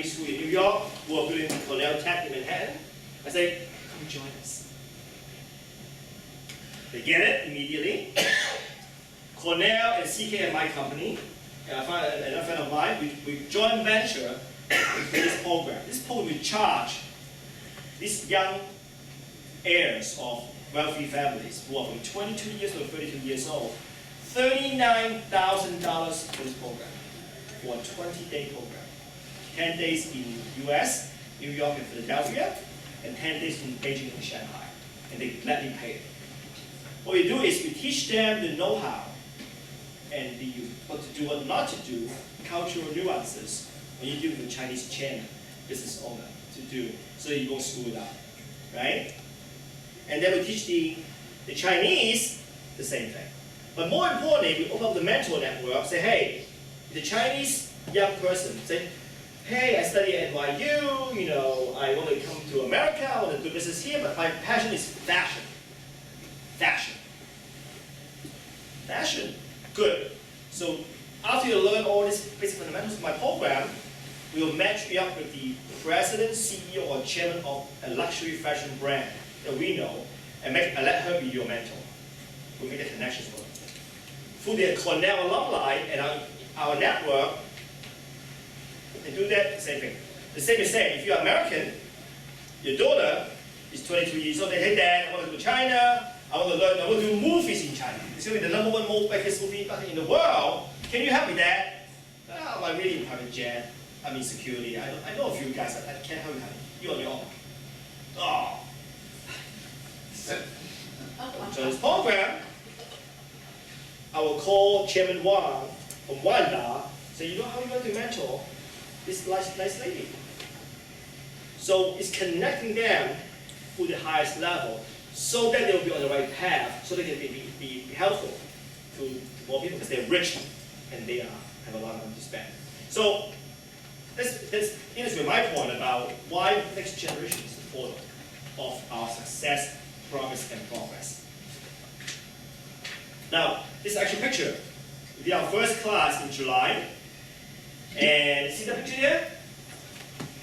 Chinese school in New York who are building Cornell Tech in Manhattan. I say, come join us. They get it immediately. Cornell and CK are my company. And I find another friend of mine, we joint venture with this program. This program will charge these young heirs of wealthy families who are from 22 years to 32 years old, $39,000 for this program, for a 20-day program. 10 days in US, New York and Philadelphia, and 10 days in Beijing and Shanghai. And they gladly pay it. What we do is we teach them the know-how and what to do, what not to do, cultural nuances when you deal with a Chinese Chang business owner to do, so that you won't screw it up, right? And then we teach the Chinese the same thing. But more importantly, we open up the mentor network, say, hey, the Chinese young person, say, hey, I study at NYU, you know, I want to come to America, I want to do business here, but my passion is fashion. Fashion. Fashion. Good. So after you learn all these basic fundamentals of my program, we will match you up with the president, CEO, or chairman of a luxury fashion brand that we know, and let her be your mentor. We'll make the connections for her. Through the Cornell alumni and our network, and do that, the same thing. The same is saying, if you're American, your daughter is 22 years old, they say, hey Dad, I want to go to China, I want to learn, I want to do movies in China. It's going to be the #1 biggest movie in the world. Can you help me, Dad? Oh, I'm really in private jet. I'm in security. I know a few guys. I can't help you, honey. You're on your own. Oh. So this program, I will call Chairman Wang from Wanda, say, you know how you want to mentor this nice lady? So it's connecting them to the highest level, so that they will be on the right path, so they can be helpful to more people, because they're rich and they have a lot of money to spend. So this illustrates my point about why the next generation is important of our success, progress, and progress. Now, this is actually a picture. We did our first class in July, and see the picture here?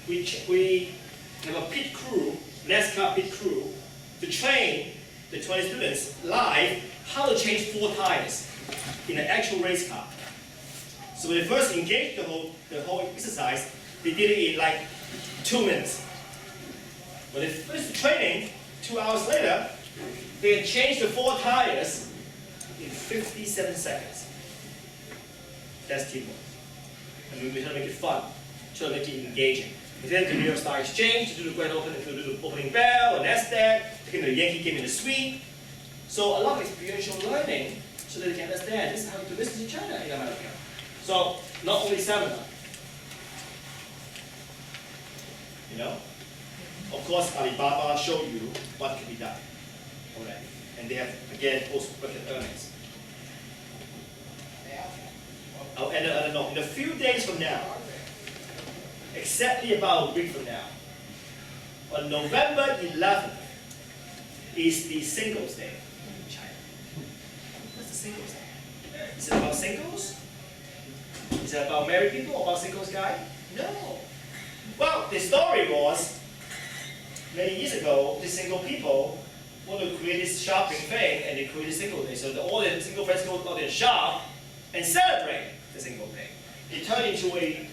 We have a pit crew, NASCAR pit crew, to train the 20 students live how to change 4 tires in an actual race car. So when they first engaged the whole exercise, they did it in like 2 minutes. When they finished the training, 2 hours later, they can change the 4 tires in 57 seconds. That's teamwork. And we try to make it fun, try to make it engaging. And then to New York Stock Exchange, to do the grand opening, to do the opening bell, or NASDAQ, taking the Yankee game in the suite. So a lot of experiential learning, so that they can understand this is how to do business in China, in America. So not only seminar, you know. Of course, Alibaba showed you what can be done already, and they have again post-record earnings. And I don't know, in a few days from now, exactly about a week from now, on November 11th, is the Singles Day in China. What's the Singles Day? Is it about singles? Is it about married people or about singles guy? No. Well, the story was, many years ago, the single people wanted to create this shopping thing, and they created Single Day. So all the single friends go out and shop and celebrate the Single Day. It turned into a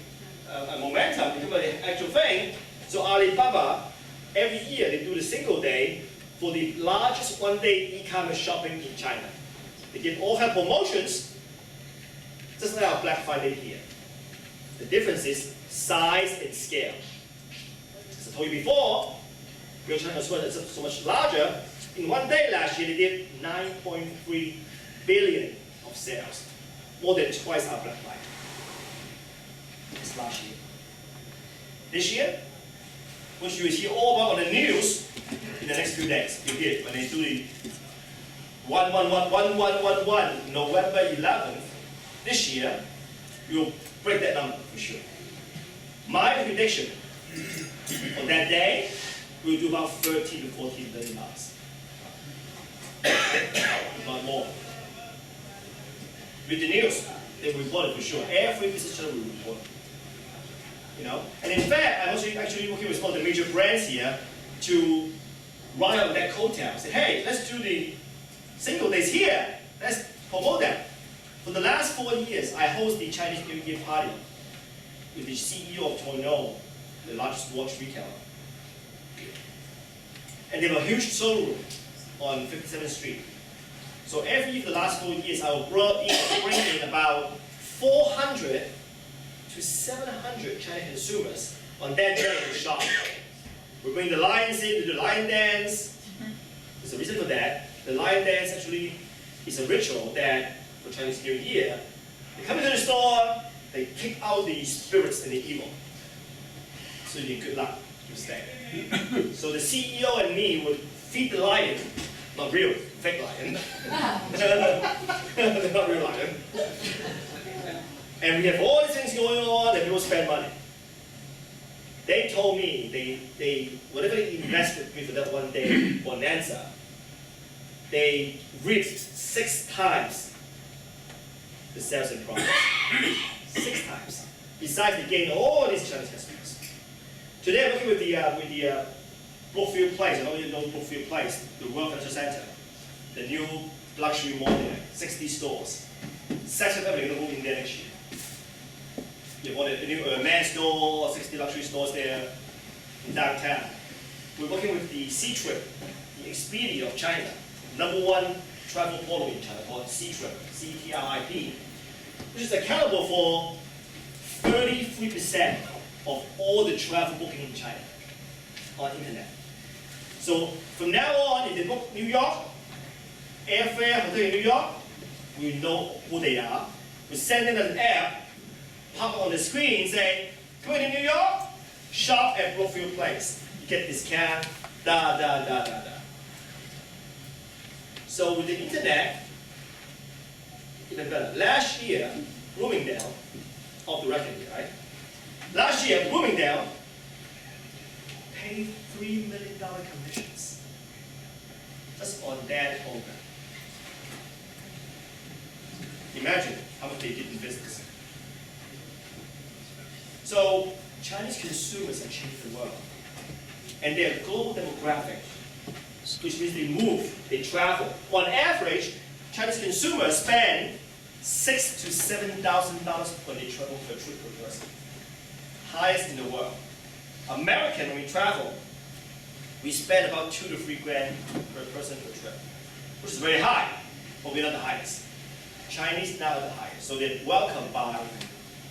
momentum, become an actual thing. So Alibaba, every year they do the Single Day for the largest one-day e-commerce shopping in China. They give all kinds of promotions, just like our Black Friday here. The difference is size and scale. As I told you before, because China is so much larger, in one day last year they did 9.3 billion of sales, more than twice our Black Friday. This last year. This year, which you will hear all about on the news in the next few days. You hear it when they do the 1111111 November 11th. This year, you will break that number for sure. My prediction on that day, we'll do about $13 to $14 billion. Not more. With the news, they will report it for sure. Every business channel will report it. You know, and in fact, I'm also actually working with one of the major brands here to ride on that coattail. Say, hey, let's do the single days here. Let's promote them. For the last 4 years, I host the Chinese New Year party with the CEO of Tono, the largest watch retailer. And they have a huge showroom on 57th Street. So every year for the last 4 years, I will bring in about 400 to 700 Chinese consumers on that day to shop. We bring the lions in to do the lion dance. There's a reason for that. The lion dance actually is a ritual that for Chinese New Year, they come into the store, they kick out the spirits and the evil. So you get good luck to stay. So the CEO and me would feed the lion, not real, fake lion. They're not real lion. And we have all these things going on and people spend money. They told me they whatever they invested with that one day bonanza, they reached 6 times the sales and profits. 6 times. Besides, they gained all these Chinese customers. Today, I'm working with the Brookfield Place. I know you know Brookfield Place, the World Financial Center, the new luxury mall there, 60 stores. Section of everything going to move in there next year. You have the new men's store, 60 luxury stores there in downtown. We're working with the C-Trip, the Expedia of China, #1 travel portal in China called C-Trip, C-T-R-I-P, which is accountable for 33% of all the travel booking in China on the internet. So from now on, if they book New York, airfare, hotel in New York, we know who they are. We send them an app, pop on the screen, say, come to New York, shop at Brookfield Place. You get discount, da. So with the internet, even better. Last year, Bloomingdale, off the record here, right? Last year, Bloomingdale paid $3 million commissions just on that program. Imagine how much they did in business. So Chinese consumers have changed the world. And they're a global demographic, which means they move, they travel. On average, Chinese consumers spend $6,000 to $7,000 when they travel per trip per person. Highest in the world. American, when we travel, we spend about $2,000 to $3,000 per person per trip, which is very high, but we're not the highest. Chinese now are the highest, so they're welcomed by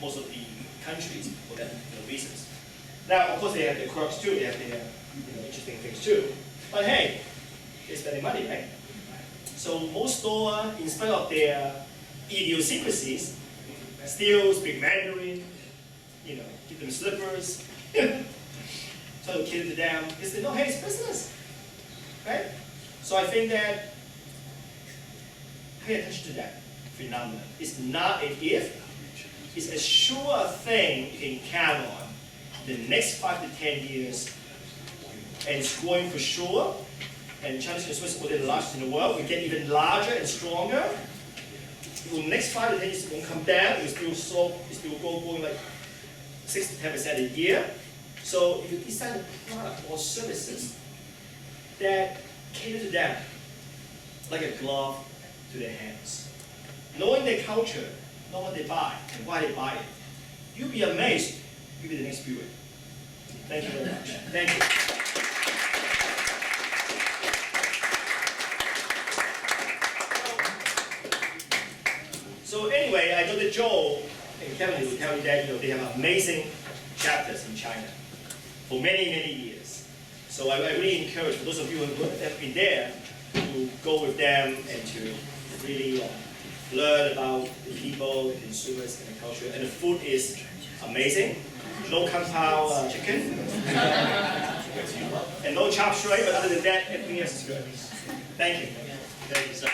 most of the countries for that reasons. Now, of course, they have their quirks too. They have their interesting things too. But hey, they're spending money, right? So most stores, in spite of their idiosyncrasies, still speak Mandarin. Give them slippers. Try to cater to them because they know, hey, it's business, right? So I think that pay attention to that phenomenon. It's not an if. It's a sure thing you can count on the next 5 to 10 years, and it's growing for sure. And Chinese consumers are the largest in the world. We get even larger and stronger. The next 5 to 10 years, it won't come down. It's still going like 6 to 10% a year. So if you design a product or services that cater to them, like a glove to their hands, knowing their culture, know what they buy and why they buy it, you'll be amazed. You'll be the next viewer. Thank you very much. Thank you. So anyway, I know that Joe and Kevin will tell you that they have amazing chapters in China for many, many years. So I really encourage for those of you who have been there to go with them and to really learn about the people, the consumers, and the culture. And the food is amazing. No kung pao chicken. And no chop suey, but other than that, everything else is good. Thank you. Thank you, sir.